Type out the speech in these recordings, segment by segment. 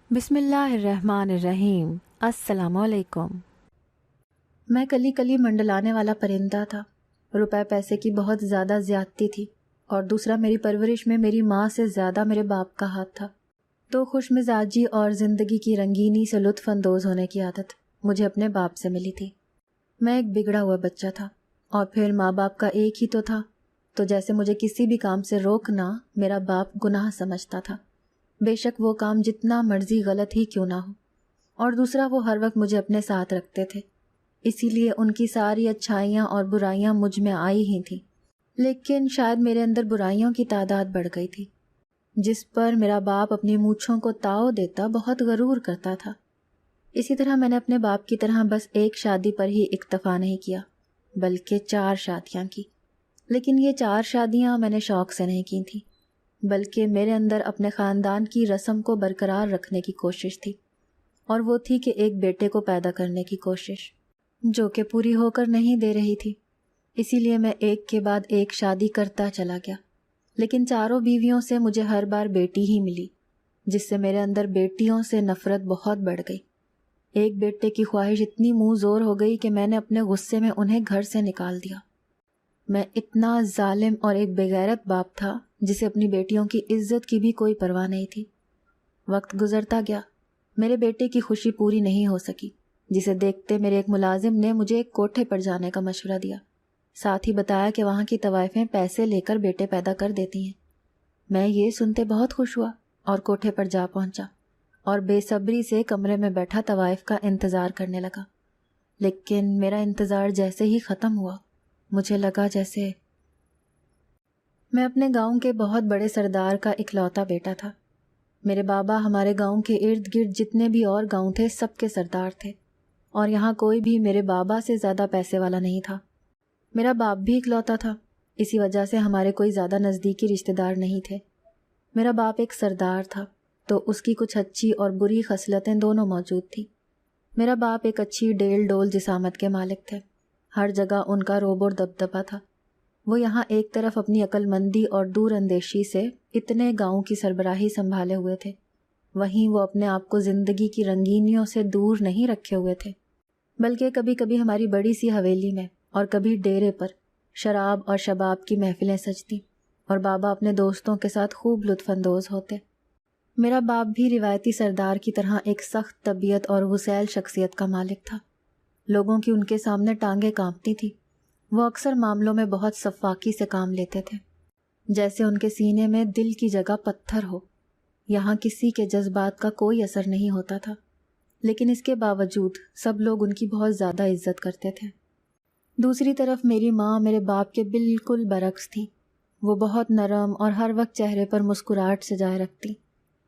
بسم اللہ الرحمن الرحیم۔ السلام علیکم۔ میں کلی کلی منڈلانے والا پرندہ تھا۔ روپے پیسے کی بہت زیادہ زیادتی تھی، اور دوسرا میری پرورش میں میری ماں سے زیادہ میرے باپ کا ہاتھ تھا۔ تو خوش مزاجی اور زندگی کی رنگینی سے لطف اندوز ہونے کی عادت مجھے اپنے باپ سے ملی تھی۔ میں ایک بگڑا ہوا بچہ تھا، اور پھر ماں باپ کا ایک ہی تو جیسے مجھے کسی بھی کام سے روکنا میرا باپ گناہ سمجھتا تھا، بے شک وہ کام جتنا مرضی غلط ہی کیوں نہ ہو۔ اور دوسرا، وہ ہر وقت مجھے اپنے ساتھ رکھتے تھے، اسی لیے ان کی ساری اچھائیاں اور برائیاں مجھ میں آئی ہی تھیں۔ لیکن شاید میرے اندر برائیوں کی تعداد بڑھ گئی تھی، جس پر میرا باپ اپنی مونچھوں کو تاؤ دیتا بہت غرور کرتا تھا۔ اسی طرح میں نے اپنے باپ کی طرح بس ایک شادی پر ہی اکتفا نہیں کیا، بلکہ 4 شادیاں کی۔ لیکن یہ 4 شادیاں میں نے شوق سے نہیں کی تھیں، بلکہ میرے اندر اپنے خاندان کی رسم کو برقرار رکھنے کی کوشش تھی، اور وہ تھی کہ ایک بیٹے کو پیدا کرنے کی کوشش، جو کہ پوری ہو کر نہیں دے رہی تھی۔ اسی لیے میں ایک کے بعد ایک شادی کرتا چلا گیا، لیکن 4 بیویوں سے مجھے ہر بار بیٹی ہی ملی، جس سے میرے اندر بیٹیوں سے نفرت بہت بڑھ گئی۔ ایک بیٹے کی خواہش اتنی منہ زور ہو گئی کہ میں نے اپنے غصے میں انہیں گھر سے نکال دیا۔ میں اتنا ظالم اور ایک بے غیرت باپ تھا جسے اپنی بیٹیوں کی عزت کی بھی کوئی پرواہ نہیں تھی۔ وقت گزرتا گیا، میرے بیٹے کی خوشی پوری نہیں ہو سکی، جسے دیکھتے میرے ایک ملازم نے مجھے ایک کوٹھے پر جانے کا مشورہ دیا، ساتھ ہی بتایا کہ وہاں کی طوائفیں پیسے لے کر بیٹے پیدا کر دیتی ہیں۔ میں یہ سنتے بہت خوش ہوا اور کوٹھے پر جا پہنچا، اور بے صبری سے کمرے میں بیٹھا طوائف کا انتظار کرنے لگا۔ لیکن میرا انتظار جیسے ہی ختم ہوا، مجھے لگا جیسے میں اپنے گاؤں کے بہت بڑے سردار کا اکلوتا بیٹا تھا۔ میرے بابا ہمارے گاؤں کے ارد گرد جتنے بھی اور گاؤں تھے سب کے سردار تھے، اور یہاں کوئی بھی میرے بابا سے زیادہ پیسے والا نہیں تھا۔ میرا باپ بھی اکلوتا تھا، اسی وجہ سے ہمارے کوئی زیادہ نزدیکی رشتہ دار نہیں تھے۔ میرا باپ ایک سردار تھا، تو اس کی کچھ اچھی اور بری خصلتیں دونوں موجود تھیں۔ میرا باپ ایک اچھی ڈیل ڈول جسامت کے مالک تھے، ہر جگہ ان کا روب اور دبدبہ تھا۔ وہ یہاں ایک طرف اپنی عقل مندی اور دور اندیشی سے اتنے گاؤں کی سربراہی سنبھالے ہوئے تھے، وہیں وہ اپنے آپ کو زندگی کی رنگینیوں سے دور نہیں رکھے ہوئے تھے، بلکہ کبھی کبھی ہماری بڑی سی حویلی میں اور کبھی ڈیرے پر شراب اور شباب کی محفلیں سجتی، اور بابا اپنے دوستوں کے ساتھ خوب لطف اندوز ہوتے۔ میرا باپ بھی روایتی سردار کی طرح ایک سخت طبیعت اور غسیل شخصیت کا مالک تھا۔ لوگوں کی ان کے سامنے ٹانگیں کانپتی تھی۔ وہ اکثر معاملوں میں بہت سفاکی سے کام لیتے تھے، جیسے ان کے سینے میں دل کی جگہ پتھر ہو۔ یہاں کسی کے جذبات کا کوئی اثر نہیں ہوتا تھا، لیکن اس کے باوجود سب لوگ ان کی بہت زیادہ عزت کرتے تھے۔ دوسری طرف میری ماں میرے باپ کے بالکل برعکس تھی۔ وہ بہت نرم اور ہر وقت چہرے پر مسکراہٹ سجائے رکھتی۔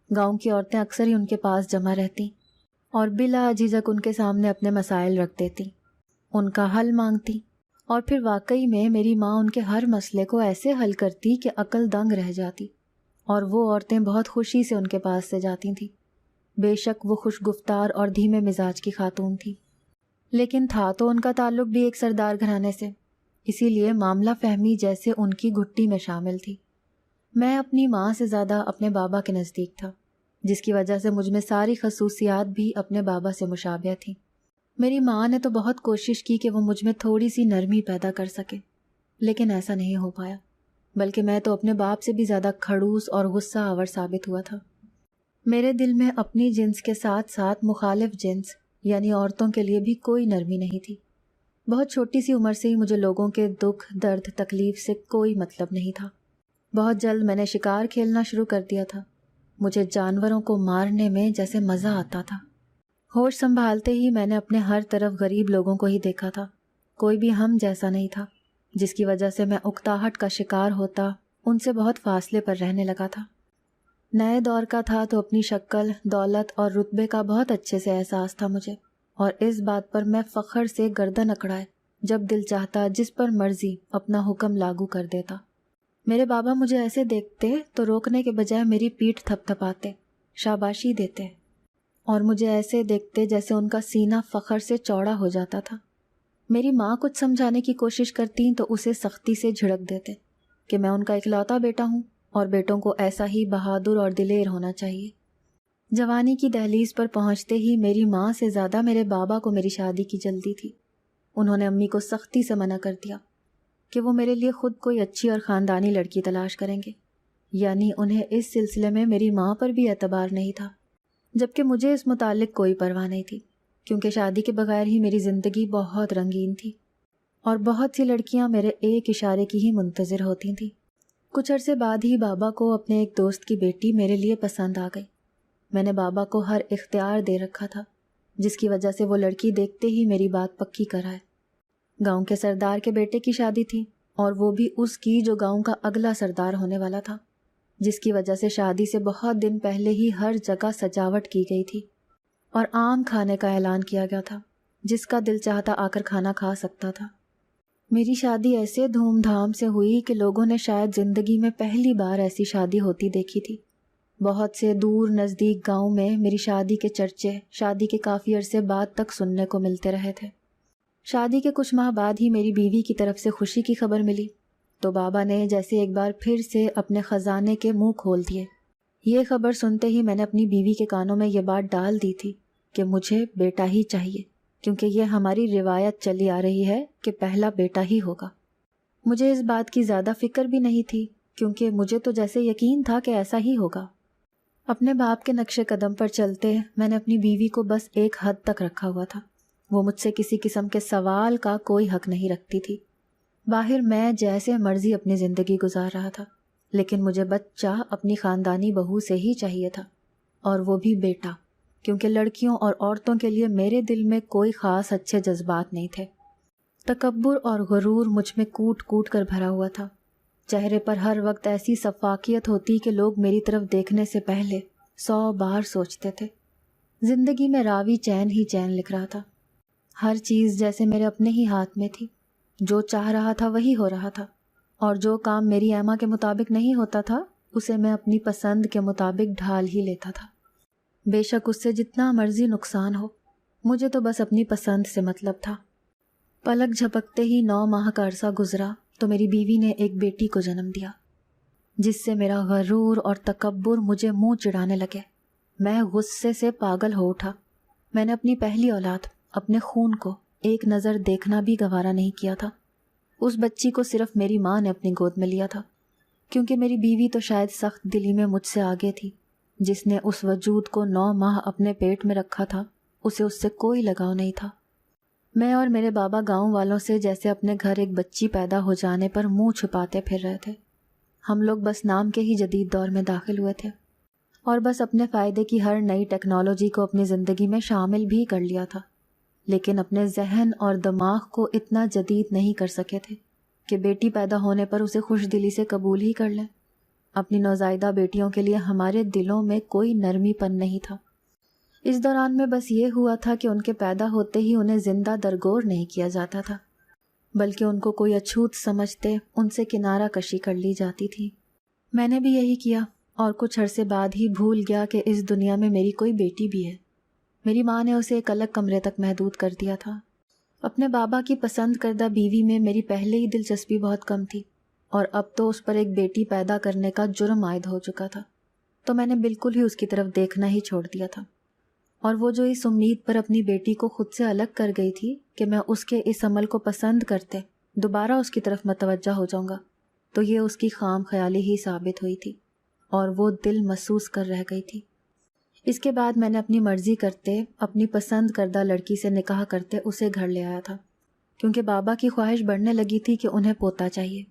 گاؤں کی عورتیں اکثر ہی ان کے پاس جمع رہتی اور بلا جھجک ان کے سامنے اپنے مسائل رکھ دیتی، ان کا حل مانگتی، اور پھر واقعی میں میری ماں ان کے ہر مسئلے کو ایسے حل کرتی کہ عقل دنگ رہ جاتی، اور وہ عورتیں بہت خوشی سے ان کے پاس سے جاتی تھیں۔ بے شک وہ خوش گفتار اور دھیمے مزاج کی خاتون تھی، لیکن تھا تو ان کا تعلق بھی ایک سردار گھرانے سے، اسی لیے معاملہ فہمی جیسے ان کی گھٹی میں شامل تھی۔ میں اپنی ماں سے زیادہ اپنے بابا کے نزدیک تھا، جس کی وجہ سے مجھ میں ساری خصوصیات بھی اپنے بابا سے مشابہ تھیں۔ میری ماں نے تو بہت کوشش کی کہ وہ مجھ میں تھوڑی سی نرمی پیدا کر سکے، لیکن ایسا نہیں ہو پایا، بلکہ میں تو اپنے باپ سے بھی زیادہ کھڑوس اور غصہ آور ثابت ہوا تھا۔ میرے دل میں اپنی جنس کے ساتھ ساتھ مخالف جنس یعنی عورتوں کے لیے بھی کوئی نرمی نہیں تھی۔ بہت چھوٹی سی عمر سے ہی مجھے لوگوں کے دکھ، درد، تکلیف سے کوئی مطلب نہیں تھا۔ بہت جلد میں نے شکار کھیلنا شروع کر دیا تھا۔ مجھے جانوروں کو مارنے میں جیسے مزہ آتا تھا۔ ہوش سنبھالتے ہی میں نے اپنے ہر طرف غریب لوگوں کو ہی دیکھا تھا، کوئی بھی ہم جیسا نہیں تھا، جس کی وجہ سے میں اکتاہٹ کا شکار ہوتا، ان سے بہت فاصلے پر رہنے لگا تھا۔ نئے دور کا تھا تو اپنی شکل، دولت اور رتبے کا بہت اچھے سے احساس تھا مجھے، اور اس بات پر میں فخر سے گردن اکڑائے جب دل چاہتا جس پر مرضی اپنا حکم لاگو کر دیتا۔ میرے بابا مجھے ایسے دیکھتے تو روکنے کے بجائے میری پیٹھ تھپ تھپاتے، شاباشی دیتے، اور مجھے ایسے دیکھتے جیسے ان کا سینہ فخر سے چوڑا ہو جاتا تھا۔ میری ماں کچھ سمجھانے کی کوشش کرتی تو اسے سختی سے جھڑک دیتے کہ میں ان کا اکلوتا بیٹا ہوں اور بیٹوں کو ایسا ہی بہادر اور دلیر ہونا چاہیے۔ جوانی کی دہلیز پر پہنچتے ہی میری ماں سے زیادہ میرے بابا کو میری شادی کی جلدی تھی۔ انہوں نے امی کو سختی سے منع کر دیا کہ وہ میرے لیے خود کوئی اچھی اور خاندانی لڑکی تلاش کریں گے، یعنی انہیں اس سلسلے میں میری ماں پر بھی اعتبار نہیں تھا، جبکہ مجھے اس متعلق کوئی پرواہ نہیں تھی، کیونکہ شادی کے بغیر ہی میری زندگی بہت رنگین تھی اور بہت سی لڑکیاں میرے ایک اشارے کی ہی منتظر ہوتی تھیں۔ کچھ عرصے بعد ہی بابا کو اپنے ایک دوست کی بیٹی میرے لیے پسند آ گئی۔ میں نے بابا کو ہر اختیار دے رکھا تھا، جس کی وجہ سے وہ لڑکی دیکھتے ہی میری بات پکی کرائے۔ گاؤں کے سردار کے بیٹے کی شادی تھی، اور وہ بھی اس کی جو گاؤں کا اگلا سردار ہونے والا تھا، جس کی وجہ سے شادی سے بہت دن پہلے ہی ہر جگہ سجاوٹ کی گئی تھی اور عام کھانے کا اعلان کیا گیا تھا، جس کا دل چاہتا آ کر کھانا کھا سکتا تھا۔ میری شادی ایسے دھوم دھام سے ہوئی کہ لوگوں نے شاید زندگی میں پہلی بار ایسی شادی ہوتی دیکھی تھی۔ بہت سے دور نزدیک گاؤں میں میری شادی کے چرچے شادی کے کافی عرصے بعد تک سننے کو ملتے رہے تھے۔ شادی کے کچھ ماہ بعد ہی میری بیوی کی طرف سے خوشی کی خبر ملی تو بابا نے جیسے ایک بار پھر سے اپنے خزانے کے منہ کھول دیے۔ یہ خبر سنتے ہی میں نے اپنی بیوی کے کانوں میں یہ بات ڈال دی تھی کہ مجھے بیٹا ہی چاہیے، کیونکہ یہ ہماری روایت چلی آ رہی ہے کہ پہلا بیٹا ہی ہوگا۔ مجھے اس بات کی زیادہ فکر بھی نہیں تھی، کیونکہ مجھے تو جیسے یقین تھا کہ ایسا ہی ہوگا۔ اپنے باپ کے نقش قدم پر چلتے میں نے اپنی بیوی کو بس ایک حد تک رکھا ہوا تھا۔ وہ مجھ سے کسی قسم کے سوال کا کوئی حق نہیں رکھتی تھی۔ باہر میں جیسے مرضی اپنی زندگی گزار رہا تھا، لیکن مجھے بچہ اپنی خاندانی بہو سے ہی چاہیے تھا، اور وہ بھی بیٹا، کیونکہ لڑکیوں اور عورتوں کے لیے میرے دل میں کوئی خاص اچھے جذبات نہیں تھے۔ تکبر اور غرور مجھ میں کوٹ کوٹ کر بھرا ہوا تھا۔ چہرے پر ہر وقت ایسی شفافیت ہوتی کہ لوگ میری طرف دیکھنے سے پہلے 100 بار سوچتے تھے۔ زندگی میں راوی چین ہی چین لکھ رہا تھا۔ ہر چیز جیسے میرے اپنے ہی ہاتھ میں تھی، جو چاہ رہا تھا وہی ہو رہا تھا، اور جو کام میری ایما کے مطابق نہیں ہوتا تھا اسے میں اپنی پسند کے مطابق ڈھال ہی لیتا تھا، بے شک اس سے جتنا مرضی نقصان ہو۔ مجھے تو بس اپنی پسند سے مطلب تھا۔ پلک جھپکتے ہی 9 ماہ کا عرصہ گزرا تو میری بیوی نے ایک بیٹی کو جنم دیا، جس سے میرا غرور اور تکبر مجھے منہ چڑھانے لگے۔ میں غصے سے پاگل ہو اٹھا۔ میں نے اپنی پہلی اولاد، اپنے خون کو ایک نظر دیکھنا بھی گوارا نہیں کیا تھا۔ اس بچی کو صرف میری ماں نے اپنی گود میں لیا تھا، کیونکہ میری بیوی تو شاید سخت دلی میں مجھ سے آگے تھی۔ جس نے اس وجود کو 9 ماہ اپنے پیٹ میں رکھا تھا، اسے اس سے کوئی لگاؤ نہیں تھا۔ میں اور میرے بابا گاؤں والوں سے جیسے اپنے گھر ایک بچی پیدا ہو جانے پر منہ چھپاتے پھر رہے تھے۔ ہم لوگ بس نام کے ہی جدید دور میں داخل ہوئے تھے، اور بس اپنے فائدے کی ہر نئی ٹیکنالوجی کو اپنی زندگی میں شامل بھی کر لیا تھا، لیکن اپنے ذہن اور دماغ کو اتنا جدید نہیں کر سکے تھے کہ بیٹی پیدا ہونے پر اسے خوش دلی سے قبول ہی کر لیں۔ اپنی نوزائیدہ بیٹیوں کے لیے ہمارے دلوں میں کوئی نرمی پن نہیں تھا۔ اس دوران میں بس یہ ہوا تھا کہ ان کے پیدا ہوتے ہی انہیں زندہ درگور نہیں کیا جاتا تھا، بلکہ ان کو کوئی اچھوت سمجھتے ان سے کنارہ کشی کر لی جاتی تھی۔ میں نے بھی یہی کیا، اور کچھ عرصے بعد ہی بھول گیا کہ اس دنیا میں میری کوئی بیٹی بھی ہے۔ میری ماں نے اسے ایک الگ کمرے تک محدود کر دیا تھا۔ اپنے بابا کی پسند کردہ بیوی میں میری پہلے ہی دلچسپی بہت کم تھی، اور اب تو اس پر ایک بیٹی پیدا کرنے کا جرم عائد ہو چکا تھا، تو میں نے بالکل ہی اس کی طرف دیکھنا ہی چھوڑ دیا تھا۔ اور وہ جو اس امید پر اپنی بیٹی کو خود سے الگ کر گئی تھی کہ میں اس کے اس عمل کو پسند کرتے دوبارہ اس کی طرف متوجہ ہو جاؤں گا، تو یہ اس کی خام خیالی ہی ثابت ہوئی تھی، اور وہ دل محسوس کر رہ گئی تھی۔ اس کے بعد میں نے اپنی مرضی کرتے اپنی پسند کردہ لڑکی سے نکاح کرتے اسے گھر لے آیا تھا، کیونکہ بابا کی خواہش بڑھنے لگی تھی کہ انہیں پوتا چاہیے،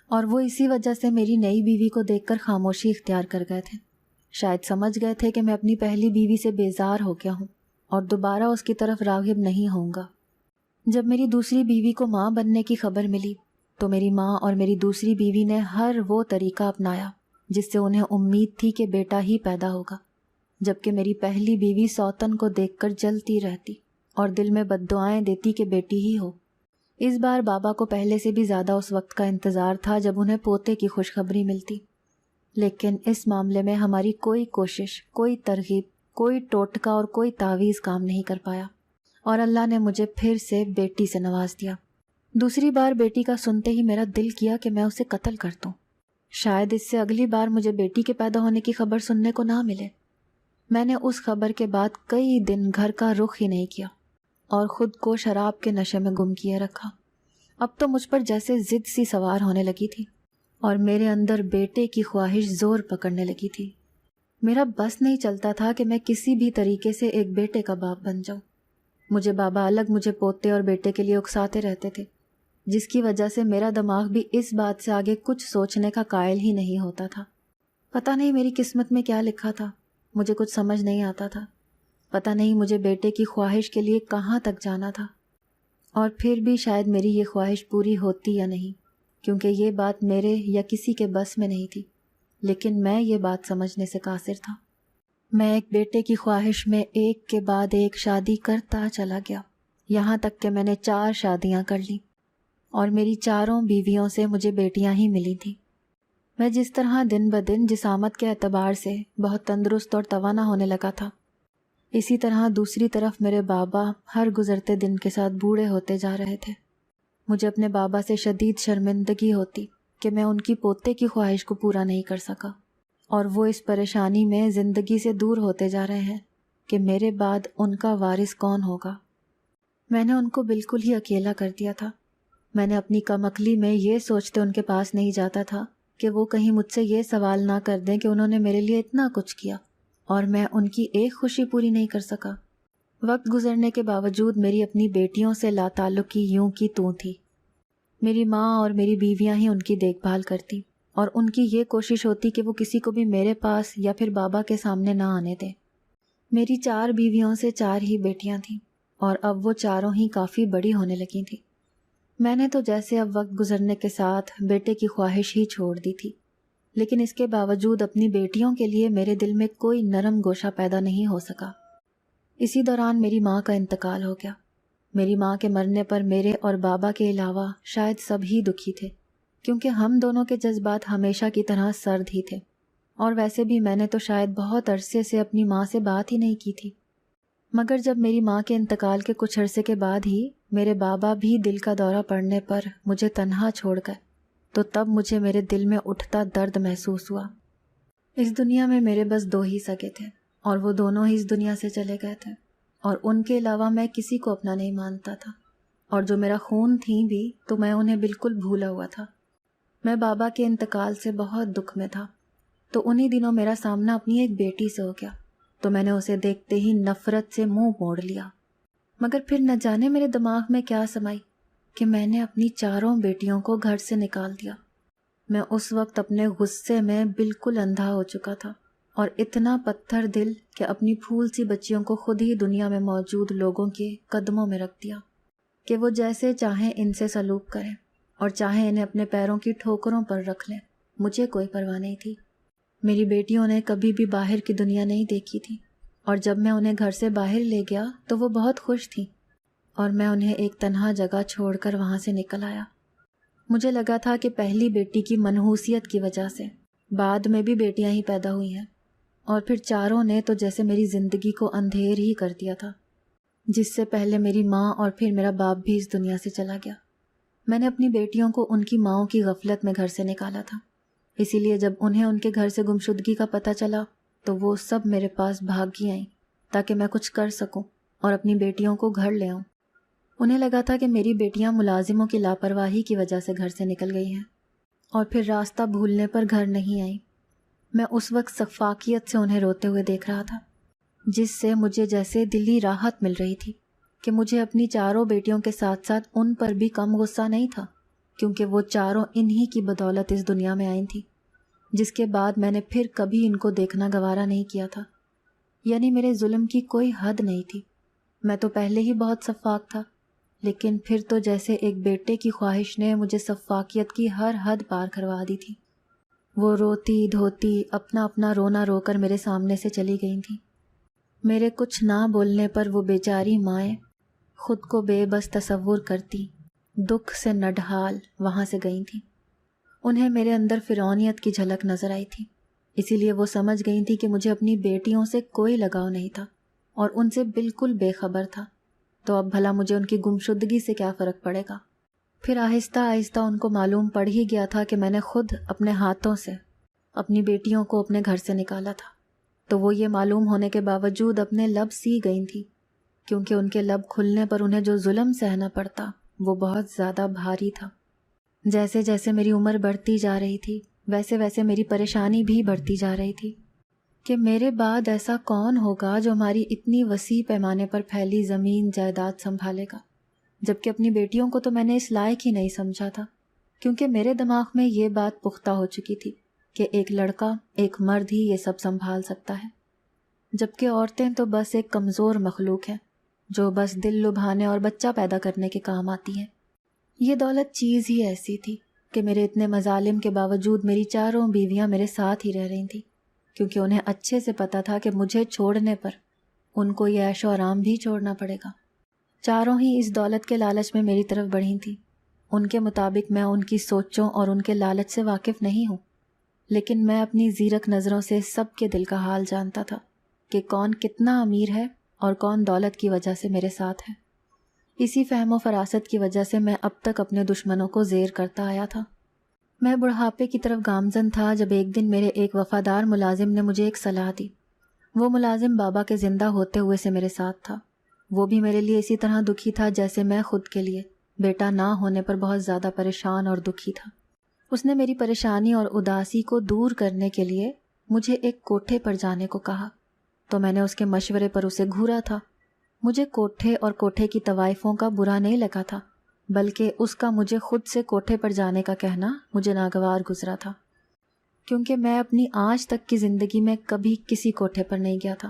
اور وہ اسی وجہ سے میری نئی بیوی کو دیکھ کر خاموشی اختیار کر گئے تھے۔ شاید سمجھ گئے تھے کہ میں اپنی پہلی بیوی سے بیزار ہو گیا ہوں اور دوبارہ اس کی طرف راغب نہیں ہوں گا۔ جب میری دوسری بیوی کو ماں بننے کی خبر ملی تو میری ماں اور میری دوسری بیوی نے ہر وہ طریقہ اپنایا جس سے انہیں امید تھی کہ بیٹا ہی پیدا ہوگا، جبکہ میری پہلی بیوی سوتن کو دیکھ کر جلتی رہتی اور دل میں بددعائیں دیتی کہ بیٹی ہی ہو۔ اس بار بابا کو پہلے سے بھی زیادہ اس وقت کا انتظار تھا جب انہیں پوتے کی خوشخبری ملتی، لیکن اس معاملے میں ہماری کوئی کوشش، کوئی ترغیب، کوئی ٹوٹکا اور کوئی تعویذ کام نہیں کر پایا، اور اللہ نے مجھے پھر سے بیٹی سے نواز دیا۔ دوسری بار بیٹی کا سنتے ہی میرا دل کیا کہ میں اسے قتل کر دوں، شاید اس سے اگلی بار مجھے بیٹی کے پیدا ہونے کی خبر سننے کو نہ ملے۔ میں نے اس خبر کے بعد کئی دن گھر کا رخ ہی نہیں کیا اور خود کو شراب کے نشے میں گم کیے رکھا۔ اب تو مجھ پر جیسے ضد سی سوار ہونے لگی تھی اور میرے اندر بیٹے کی خواہش زور پکڑنے لگی تھی۔ میرا بس نہیں چلتا تھا کہ میں کسی بھی طریقے سے ایک بیٹے کا باپ بن جاؤں۔ مجھے بابا الگ مجھے پوتے اور بیٹے کے لیے اکساتے رہتے تھے، جس کی وجہ سے میرا دماغ بھی اس بات سے آگے کچھ سوچنے کا قائل ہی نہیں ہوتا تھا۔ پتہ نہیں میری قسمت میں کیا لکھا تھا، مجھے کچھ سمجھ نہیں آتا تھا۔ پتہ نہیں مجھے بیٹے کی خواہش کے لیے کہاں تک جانا تھا، اور پھر بھی شاید میری یہ خواہش پوری ہوتی یا نہیں، کیونکہ یہ بات میرے یا کسی کے بس میں نہیں تھی۔ لیکن میں یہ بات سمجھنے سے قاصر تھا۔ میں ایک بیٹے کی خواہش میں ایک کے بعد ایک شادی کرتا چلا گیا، یہاں تک کہ میں نے 4 شادیاں کر لیں، اور میری چاروں بیویوں سے مجھے بیٹیاں ہی ملی تھیں۔ میں جس طرح دن بدن جسامت کے اعتبار سے بہت تندرست اور توانا ہونے لگا تھا، اسی طرح دوسری طرف میرے بابا ہر گزرتے دن کے ساتھ بوڑھے ہوتے جا رہے تھے۔ مجھے اپنے بابا سے شدید شرمندگی ہوتی کہ میں ان کی پوتے کی خواہش کو پورا نہیں کر سکا، اور وہ اس پریشانی میں زندگی سے دور ہوتے جا رہے ہیں کہ میرے بعد ان کا وارث کون ہوگا۔ میں نے ان کو بالکل ہی اکیلا کر دیا تھا۔ میں نے اپنی کم عقلی میں یہ سوچتے ان کے پاس نہیں جاتا تھا کہ وہ کہیں مجھ سے یہ سوال نہ کر دیں کہ انہوں نے میرے لیے اتنا کچھ کیا اور میں ان کی ایک خوشی پوری نہیں کر سکا۔ وقت گزرنے کے باوجود میری اپنی بیٹیوں سے لا تعلقی یوں کی توں تھی۔ میری ماں اور میری بیویاں ہی ان کی دیکھ بھال کرتی، اور ان کی یہ کوشش ہوتی کہ وہ کسی کو بھی میرے پاس یا پھر بابا کے سامنے نہ آنے دیں۔ میری 4 بیویوں سے 4 ہی بیٹیاں تھیں، اور اب وہ چاروں ہی کافی بڑی ہونے لگی تھیں۔ میں نے تو جیسے اب وقت گزرنے کے ساتھ بیٹے کی خواہش ہی چھوڑ دی تھی، لیکن اس کے باوجود اپنی بیٹیوں کے لیے میرے دل میں کوئی نرم گوشہ پیدا نہیں ہو سکا۔ اسی دوران میری ماں کا انتقال ہو گیا۔ میری ماں کے مرنے پر میرے اور بابا کے علاوہ شاید سب ہی دکھی تھے، کیونکہ ہم دونوں کے جذبات ہمیشہ کی طرح سرد ہی تھے، اور ویسے بھی میں نے تو شاید بہت عرصے سے اپنی ماں سے بات ہی نہیں کی تھی۔ مگر جب میری ماں کے انتقال کے کچھ عرصے کے بعد ہی میرے بابا بھی دل کا دورہ پڑنے پر مجھے تنہا چھوڑ گئے، تو تب مجھے میرے دل میں اٹھتا درد محسوس ہوا۔ اس دنیا میں میرے بس 2 ہی سگے تھے، اور وہ دونوں ہی اس دنیا سے چلے گئے تھے، اور ان کے علاوہ میں کسی کو اپنا نہیں مانتا تھا، اور جو میرا خون تھیں بھی تو میں انہیں بالکل بھولا ہوا تھا۔ میں بابا کے انتقال سے بہت دکھ میں تھا، تو انہی دنوں میرا سامنا اپنی ایک بیٹی سے ہو گیا، تو میں نے اسے دیکھتے ہی نفرت سے منہ موڑ لیا۔ مگر پھر نہ جانے میرے دماغ میں کیا سمائی کہ میں نے اپنی 4 بیٹیوں کو گھر سے نکال دیا۔ میں اس وقت اپنے غصے میں بالکل اندھا ہو چکا تھا، اور اتنا پتھر دل کہ اپنی پھول سی بچیوں کو خود ہی دنیا میں موجود لوگوں کے قدموں میں رکھ دیا کہ وہ جیسے چاہیں ان سے سلوک کریں، اور چاہیں انہیں اپنے پیروں کی ٹھوکروں پر رکھ لیں، مجھے کوئی پرواہ نہیں تھی۔ میری بیٹیوں نے کبھی بھی باہر کی دنیا نہیں دیکھی تھی، اور جب میں انہیں گھر سے باہر لے گیا تو وہ بہت خوش تھیں، اور میں انہیں ایک تنہا جگہ چھوڑ کر وہاں سے نکل آیا۔ مجھے لگا تھا کہ پہلی بیٹی کی منحوسیت کی وجہ سے بعد میں بھی بیٹیاں ہی پیدا ہوئی ہیں، اور پھر 4 نے تو جیسے میری زندگی کو اندھیر ہی کر دیا تھا، جس سے پہلے میری ماں اور پھر میرا باپ بھی اس دنیا سے چلا گیا۔ میں نے اپنی بیٹیوں کو ان کی ماؤں کی غفلت میں گھر سے نکالا تھا، اسی لیے جب انہیں ان کے گھر سے گمشدگی کا پتہ چلا تو وہ سب میرے پاس بھاگی آئیں تاکہ میں کچھ کر سکوں اور اپنی بیٹیوں کو گھر لے آؤں۔ انہیں لگا تھا کہ میری بیٹیاں ملازموں کی لاپرواہی کی وجہ سے گھر سے نکل گئی ہیں، اور پھر راستہ بھولنے پر گھر نہیں آئیں۔ میں اس وقت شفقیت سے انہیں روتے ہوئے دیکھ رہا تھا، جس سے مجھے جیسے دلی راحت مل رہی تھی کہ مجھے اپنی 4 بیٹیوں کے ساتھ ساتھ ان پر بھی کم غصہ نہیں تھا، کیونکہ وہ 4 انہی کی بدولت اس دنیا میں آئی تھیں، جس کے بعد میں نے پھر کبھی ان کو دیکھنا گوارا نہیں کیا تھا۔ یعنی میرے ظلم کی کوئی حد نہیں تھی۔ میں تو پہلے ہی بہت شفاق تھا، لیکن پھر تو جیسے ایک بیٹے کی خواہش نے مجھے شفاقیت کی ہر حد پار کروا دی تھی۔ وہ روتی دھوتی اپنا اپنا رونا رو کر میرے سامنے سے چلی گئی تھیں۔ میرے کچھ نہ بولنے پر وہ بیچاری مائیں خود کو بے بس تصور کرتی، دکھ سے نڈھال وہاں سے گئی تھیں۔ انہیں میرے اندر فرعونیت کی جھلک نظر آئی تھی، اسی لیے وہ سمجھ گئی تھی کہ مجھے اپنی بیٹیوں سے کوئی لگاؤ نہیں تھا اور ان سے بالکل بے خبر تھا، تو اب بھلا مجھے ان کی گمشدگی سے کیا فرق پڑے گا۔ پھر آہستہ آہستہ ان کو معلوم پڑ ہی گیا تھا کہ میں نے خود اپنے ہاتھوں سے اپنی بیٹیوں کو اپنے گھر سے نکالا تھا، تو وہ یہ معلوم ہونے کے باوجود اپنے لب سی گئی تھی، کیونکہ ان کے لب کھلنے پر انہیں جو ظلم سہنا پڑتا وہ بہت زیادہ بھاری تھا۔ جیسے جیسے میری عمر بڑھتی جا رہی تھی ویسے ویسے میری پریشانی بھی بڑھتی جا رہی تھی کہ میرے بعد ایسا کون ہوگا جو ہماری اتنی وسیع پیمانے پر پھیلی زمین جائیداد سنبھالے گا، جبکہ اپنی بیٹیوں کو تو میں نے اس لائق ہی نہیں سمجھا تھا، کیونکہ میرے دماغ میں یہ بات پختہ ہو چکی تھی کہ ایک لڑکا، ایک مرد ہی یہ سب سنبھال سکتا ہے، جبکہ عورتیں تو بس ایک کمزور مخلوق ہیں جو بس دل لبھانے اور بچہ پیدا کرنے کے کام آتی ہیں۔ یہ دولت چیز ہی ایسی تھی کہ میرے اتنے مظالم کے باوجود میری چاروں بیویاں میرے ساتھ ہی رہ رہی تھیں، کیونکہ انہیں اچھے سے پتہ تھا کہ مجھے چھوڑنے پر ان کو یہ عیش و آرام بھی چھوڑنا پڑے گا۔ چاروں ہی اس دولت کے لالچ میں میری طرف بڑھی تھیں۔ ان کے مطابق میں ان کی سوچوں اور ان کے لالچ سے واقف نہیں ہوں، لیکن میں اپنی زیرک نظروں سے سب کے دل کا حال جانتا تھا کہ کون کتنا امیر ہے اور کون دولت کی وجہ سے میرے ساتھ ہے۔ اسی فہم و فراست کی وجہ سے میں اب تک اپنے دشمنوں کو زیر کرتا آیا تھا۔ میں بڑھاپے کی طرف گامزن تھا جب ایک دن میرے ایک وفادار ملازم نے مجھے ایک صلاح دی۔ وہ ملازم بابا کے زندہ ہوتے ہوئے سے میرے ساتھ تھا۔ وہ بھی میرے لیے اسی طرح دکھی تھا جیسے میں خود کے لیے بیٹا نہ ہونے پر بہت زیادہ پریشان اور دکھی تھا۔ اس نے میری پریشانی اور اداسی کو دور کرنے کے لیے مجھے ایک کوٹھے پر جانے کو کہا، تو میں نے اس کے مشورے پر اسے گھورا تھا۔ مجھے کوٹھے اور کوٹھے کی طوائفوں کا برا نہیں لگا تھا، بلکہ اس کا مجھے خود سے کوٹھے پر جانے کا کہنا مجھے ناگوار گزرا تھا، کیونکہ میں اپنی آج تک کی زندگی میں کبھی کسی کوٹھے پر نہیں گیا تھا،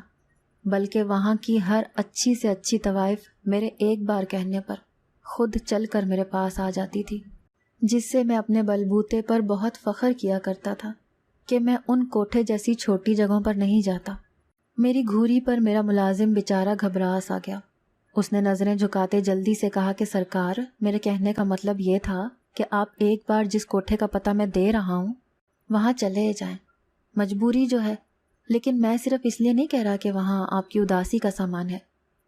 بلکہ وہاں کی ہر اچھی سے اچھی طوائف میرے ایک بار کہنے پر خود چل کر میرے پاس آ جاتی تھی، جس سے میں اپنے بلبوتے پر بہت فخر کیا کرتا تھا کہ میں ان کوٹھے جیسی چھوٹی جگہوں پر نہیں جاتا۔ میری گھوری پر میرا ملازم بیچارہ گھبرا سا گیا۔ اس نے نظریں جھکاتے جلدی سے کہا کہ سرکار، میرے کہنے کا مطلب یہ تھا کہ آپ ایک بار جس کوٹھے کا پتہ میں دے رہا ہوں وہاں چلے جائیں، مجبوری جو ہے، لیکن میں صرف اس لیے نہیں کہہ رہا کہ وہاں آپ کی اداسی کا سامان ہے،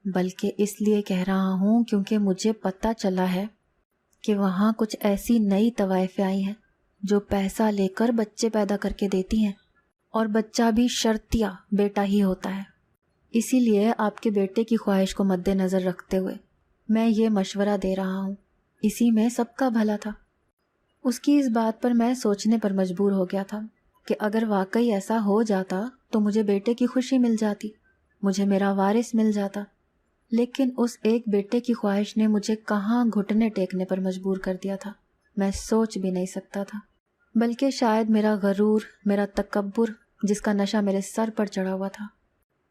بلکہ اس لیے کہہ رہا ہوں کیونکہ مجھے پتہ چلا ہے کہ وہاں کچھ ایسی نئی طوائفیں آئی ہیں جو پیسہ لے کر بچے پیدا کر کے دیتی ہیں، اور بچہ بھی شرطیہ بیٹا ہی ہوتا ہے۔ اسی لیے آپ کے بیٹے کی خواہش کو مد نظر رکھتے ہوئے میں یہ مشورہ دے رہا ہوں، اسی میں سب کا بھلا تھا۔ اس کی اس بات پر میں سوچنے پر مجبور ہو گیا تھا کہ اگر واقعی ایسا ہو جاتا تو مجھے بیٹے کی خوشی مل جاتی، مجھے میرا وارث مل جاتا، لیکن اس ایک بیٹے کی خواہش نے مجھے کہاں گھٹنے ٹیکنے پر مجبور کر دیا تھا، میں سوچ بھی نہیں سکتا تھا۔ بلکہ شاید میرا غرور، میرا تکبر جس کا نشہ میرے سر پر چڑھا ہوا تھا،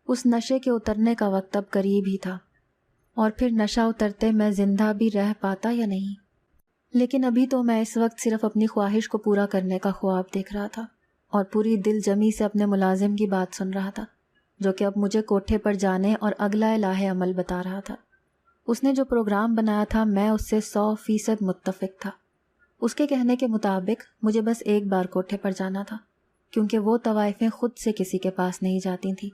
اس نشے کے اترنے کا وقت اب قریب ہی تھا، اور پھر نشہ اترتے میں زندہ بھی رہ پاتا یا نہیں۔ لیکن ابھی تو میں اس وقت صرف اپنی خواہش کو پورا کرنے کا خواب دیکھ رہا تھا اور پوری دل جمی سے اپنے ملازم کی بات سن رہا تھا، جو کہ اب مجھے کوٹھے پر جانے اور اگلا الہ عمل بتا رہا تھا۔ اس نے جو پروگرام بنایا تھا میں اس سے 100% متفق تھا۔ اس کے کہنے کے مطابق مجھے بس ایک بار کوٹھے پر جانا تھا، کیونکہ وہ طوائفیں خود سے کسی کے پاس نہیں جاتی تھیں،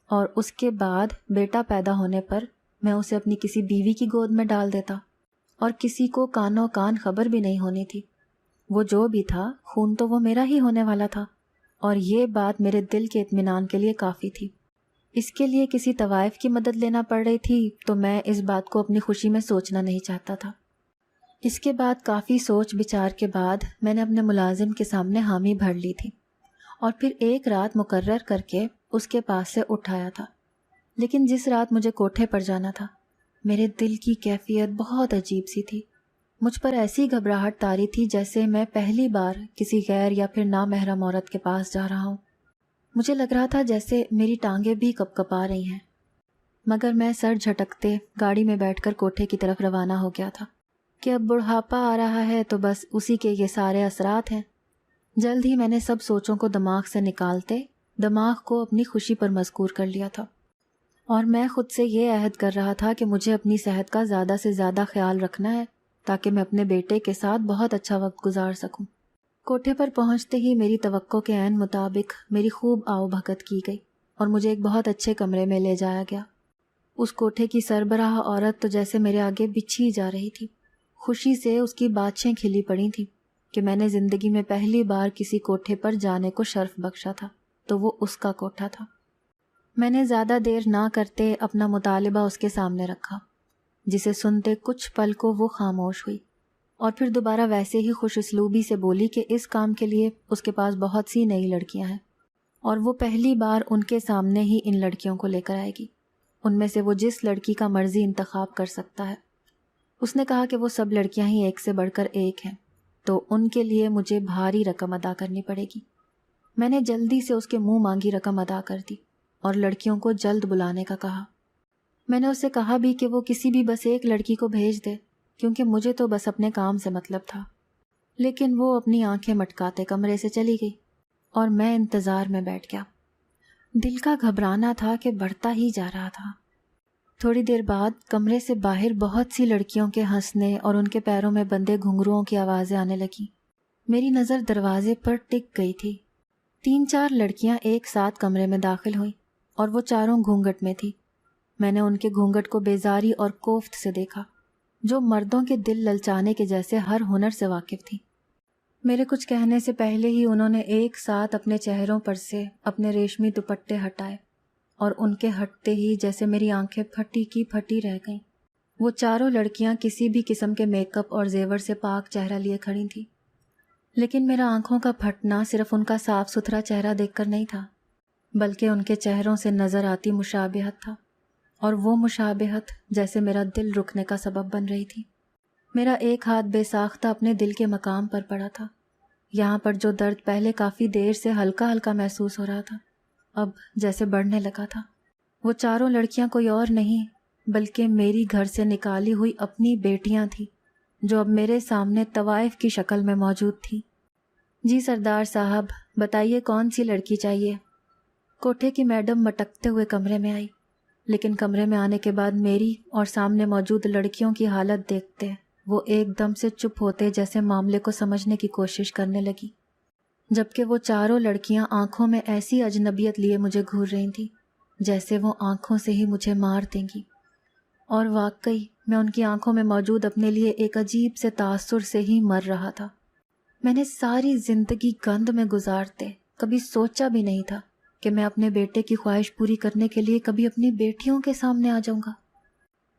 اور اس کے بعد بیٹا پیدا ہونے پر میں اسے اپنی کسی بیوی کی گود میں ڈال دیتا، اور کسی کو کانوں کان خبر بھی نہیں ہونی تھی۔ وہ جو بھی تھا، خون تو وہ میرا ہی ہونے والا تھا، اور یہ بات میرے دل کے اطمینان کے لیے کافی تھی۔ اس کے لیے کسی طوائف کی مدد لینا پڑ رہی تھی تو میں اس بات کو اپنی خوشی میں سوچنا نہیں چاہتا تھا۔ اس کے بعد کافی سوچ بچار کے بعد میں نے اپنے ملازم کے سامنے حامی بھر لی تھی، اور پھر ایک رات مقرر کر کے اس کے پاس سے اٹھایا تھا۔ لیکن جس رات مجھے کوٹھے پر جانا تھا، میرے دل کی کیفیت بہت عجیب سی تھی۔ مجھ پر ایسی گھبراہٹ طاری تھی جیسے میں پہلی بار کسی غیر یا پھر نامحرم عورت کے پاس جا رہا ہوں۔ مجھے لگ رہا تھا جیسے میری ٹانگیں بھی کپ کپا رہی ہیں، مگر میں سر جھٹکتے گاڑی میں بیٹھ کر کوٹھے کی طرف روانہ ہو گیا تھا کہ اب بڑھاپا آ رہا ہے تو بس اسی کے یہ سارے اثرات ہیں۔ جلد ہی میں نے سب سوچوں کو دماغ سے نکالتے دماغ کو اپنی خوشی پر مذکور کر لیا تھا، اور میں خود سے یہ عہد کر رہا تھا کہ مجھے اپنی صحت کا زیادہ سے زیادہ خیال رکھنا ہے تاکہ میں اپنے بیٹے کے ساتھ بہت اچھا وقت گزار سکوں۔ کوٹھے پر پہنچتے ہی میری توقع کے عین مطابق میری خوب آؤ بھگت کی گئی اور مجھے ایک بہت اچھے کمرے میں لے جایا گیا۔ اس کوٹھے کی سربراہ عورت تو جیسے میرے آگے بچھی جا رہی تھی۔ خوشی سے اس کی باتیں کھلی پڑی تھیں کہ میں نے زندگی میں پہلی بار کسی کوٹھے پر جانے کو شرف بخشا تھا، تو وہ اس کا کوٹھا تھا۔ میں نے زیادہ دیر نہ کرتے اپنا مطالبہ اس کے سامنے رکھا، جسے سنتے کچھ پل کو وہ خاموش ہوئی اور پھر دوبارہ ویسے ہی خوش اسلوبی سے بولی کہ اس کام کے لیے اس کے پاس بہت سی نئی لڑکیاں ہیں اور وہ پہلی بار ان کے سامنے ہی ان لڑکیوں کو لے کر آئے گی، ان میں سے وہ جس لڑکی کا مرضی انتخاب کر سکتا ہے۔ اس نے کہا کہ وہ سب لڑکیاں ہی ایک سے بڑھ کر ایک ہیں، تو ان کے لیے مجھے بھاری رقم ادا کرنی پڑے گی۔ میں نے جلدی سے اس کے منہ مانگی رقم ادا کر دی اور لڑکیوں کو جلد بلانے کا کہا۔ میں نے اسے کہا بھی کہ وہ کسی بھی بس ایک لڑکی کو بھیج دے، کیونکہ مجھے تو بس اپنے کام سے مطلب تھا، لیکن وہ اپنی آنکھیں مٹکاتے کمرے سے چلی گئی اور میں انتظار میں بیٹھ گیا۔ دل کا گھبرانا تھا کہ بڑھتا ہی جا رہا تھا۔ تھوڑی دیر بعد کمرے سے باہر بہت سی لڑکیوں کے ہنسنے اور ان کے پیروں میں بندھے گھنگروؤں کی آوازیں آنے لگیں۔ میری نظر دروازے پر ٹک گئی تھی۔ 3-4 لڑکیاں ایک ساتھ کمرے میں داخل ہوئیں اور وہ چاروں گھونگھٹ میں تھی۔ میں نے ان کے گھونگھٹ کو بیزاری اور کوفت سے دیکھا، جو مردوں کے دل للچانے کے جیسے ہر ہنر سے واقف تھی۔ میرے کچھ کہنے سے پہلے ہی انہوں نے ایک ساتھ اپنے چہروں پر سے اپنے ریشمی دوپٹے ہٹائے اور ان کے ہٹتے ہی جیسے میری آنکھیں پھٹی کی پھٹی رہ گئیں۔ وہ چاروں لڑکیاں کسی بھی قسم کے میک اپ اور زیور سے پاک چہرہ لیے کھڑی تھیں، لیکن میرا آنکھوں کا پھٹنا صرف ان کا صاف ستھرا چہرہ دیکھ کر نہیں تھا، بلکہ ان کے چہروں سے نظر آتی مشابہت تھا، اور وہ مشابہت جیسے میرا دل رکنے کا سبب بن رہی تھی۔ میرا ایک ہاتھ بے ساختہ اپنے دل کے مقام پر پڑا تھا۔ یہاں پر جو درد پہلے کافی دیر سے ہلکا ہلکا محسوس ہو رہا تھا، اب جیسے بڑھنے لگا تھا۔ وہ چاروں لڑکیاں کوئی اور نہیں بلکہ میری گھر سے نکالی ہوئی اپنی بیٹیاں تھیں، جو اب میرے سامنے طوائف کی شکل میں موجود تھیں۔ جی سردار صاحب، بتائیے کون سی لڑکی چاہیے؟ کوٹھے کی میڈم مٹکتے ہوئے کمرے میں آئی، لیکن کمرے میں آنے کے بعد میری اور سامنے موجود لڑکیوں کی حالت دیکھتے وہ ایک دم سے چپ ہوتے جیسے معاملے کو سمجھنے کی کوشش کرنے لگی، جبکہ وہ چاروں لڑکیاں آنکھوں میں ایسی اجنبیت لیے مجھے گھور رہی تھیں جیسے وہ آنکھوں سے ہی مجھے مار دیں گی۔ اور واقعی میں ان کی آنکھوں میں موجود اپنے لیے ایک عجیب سے تاثر سے ہی مر رہا تھا۔ میں نے ساری زندگی گند میں گزارتے کبھی سوچا بھی نہیں تھا کہ میں اپنے بیٹے کی خواہش پوری کرنے کے لیے کبھی اپنی بیٹیوں کے سامنے آ جاؤں گا۔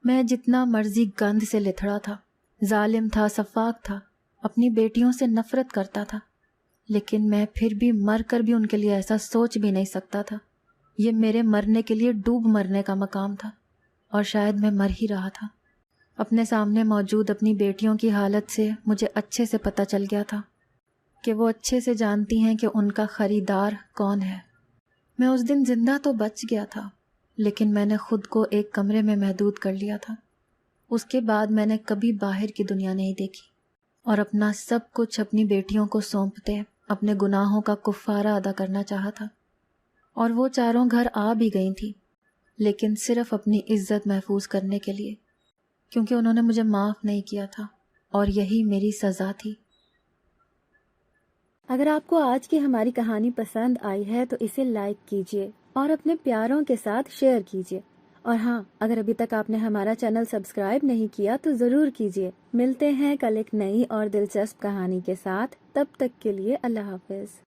میں جتنا مرضی گند سے لتھڑا تھا، ظالم تھا، سفاک تھا، اپنی بیٹیوں سے نفرت کرتا تھا، لیکن میں پھر بھی مر کر بھی ان کے لیے ایسا سوچ بھی نہیں سکتا تھا۔ یہ میرے مرنے کے لیے ڈوب مرنے کا مقام تھا، اور شاید میں مر ہی رہا تھا۔ اپنے سامنے موجود اپنی بیٹیوں کی حالت سے مجھے اچھے سے پتہ چل گیا تھا کہ وہ اچھے سے جانتی ہیں کہ ان کا خریدار کون ہے۔ میں اس دن زندہ تو بچ گیا تھا، لیکن میں نے خود کو ایک کمرے میں محدود کر لیا تھا۔ اس کے بعد میں نے کبھی باہر کی دنیا نہیں دیکھی اور اپنا سب کچھ اپنی بیٹیوں کو سونپتے اپنے گناہوں کا کفارہ ادا کرنا چاہا تھا۔ اور وہ چاروں گھر آ بھی گئی تھیں، لیکن صرف اپنی عزت محفوظ کرنے کے لیے، کیونکہ انہوں نے مجھے معاف نہیں کیا تھا، اور یہی میری سزا تھی۔ اگر آپ کو آج کی ہماری کہانی پسند آئی ہے تو اسے لائک کیجیے اور اپنے پیاروں کے ساتھ شیئر کیجیے، اور ہاں، اگر ابھی تک آپ نے ہمارا چینل سبسکرائب نہیں کیا تو ضرور کیجیے۔ ملتے ہیں کل ایک نئی اور دلچسپ کہانی کے ساتھ، تب تک کے لیے اللہ حافظ۔